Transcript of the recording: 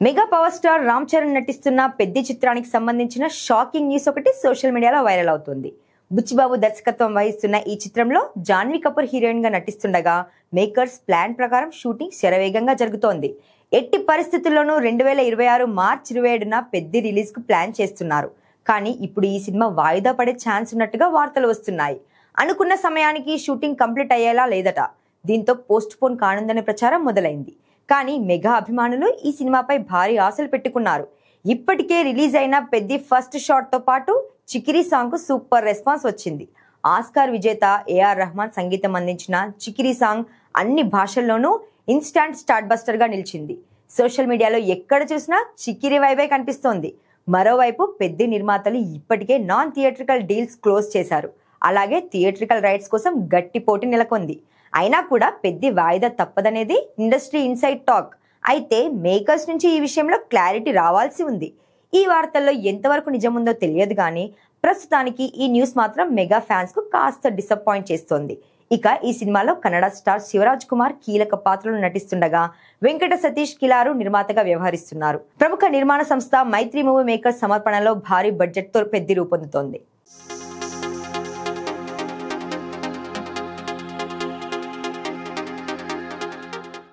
Mega power star Ram Charan నటిస్తున్న పెద్ది చిత్రానికి సంబంధించిన షాకింగ్ న్యూస్ ఒకటి సోషల్ మీడియాలో వైరల్ అవుతుంది. బుచ్చిబాబు దర్శకత్వం వహిస్తున్న ఈ చిత్రంలో జాన్వీ కపూర్ హీరోయిన్ గా నటిస్తుండగా మేకర్స్ ప్లాన్ ప్రకారం షూటింగ్ శరవేగంగా జరుగుతోంది. ఎట్టి పరిస్థితుల్లోనూ 2026 మార్చి 27న పెద్ది రిలీజ్ కు ప్లాన్ చేస్తున్నారు. కానీ ఇప్పుడు ఈ సినిమా వాయిదా పడే ఛాన్స్ ఉన్నట్టుగా వార్తలు వస్తున్నాయి. అనుకున్న సమయానికి షూటింగ్ కంప్లీట్ అయ్యేలా లేదట. దీంతో పోస్ట్ పోన్ కానుందనే ప్రచారం మొదలైంది. కానీ మెగా అభిమానులు ఈ సినిమాపై భారీ ఆశలు పెట్టుకున్నారు. ఇప్పటికే రిలీజ్ అయిన పెద్ది ఫస్ట్ షాట్ తో పాటు చికిరి సాంగ్ కు సూపర్ రెస్పాన్స్ వచ్చింది. ఆస్కార్ విజేత ఏఆర్ రెహమాన్ సంగీతం అందించిన చికిరి సాంగ్ అన్ని భాషల్లోనూ ఇన్స్టాంట్ స్టార్ట్ బస్టర్ గా నిలిచింది. సోషల్ మీడియాలో ఎక్కడ చూసినా చికిరి వైబే కనిపిస్తోంది. మరోవైపు పెద్ది నిర్మాతలు ఇప్పటికే నాన్ థియేట్రికల్ డీల్స్ క్లోజ్ చేశారు. అలాగే థియేట్రికల్ రైట్స్ కోసం గట్టి పోటీ నెలకొంది. అయినా కూడా పెద్ది వాయిదా తప్పదనేది ఇండస్ట్రీ ఇన్సైడ్ టాక్. అయితే మేకర్స్ నుంచి ఈ విషయంలో క్లారిటీ రావాల్సి ఉంది. ఈ వార్తల్లో ఎంతవరకు నిజముందో తెలియదు కానీ ప్రస్తుతానికి ఈ న్యూస్ మాత్రం మెగా ఫ్యాన్స్ కు కాస్త డిసప్పాయింట్ చేస్తోంది. ఇక ఈ సినిమాలో కన్నడ స్టార్ శివరాజ్ కుమార్ కీలక పాత్రలో నటిస్తుండగా వెంకట సతీష్ కిలారు నిర్మాతగా వ్యవహరిస్తున్నారు. ప్రముఖ నిర్మాణ సంస్థ మైత్రి మూవీ మేకర్స్ సమర్పణలో భారీ బడ్జెట్ తో పెద్ది రూపొందుతోంది.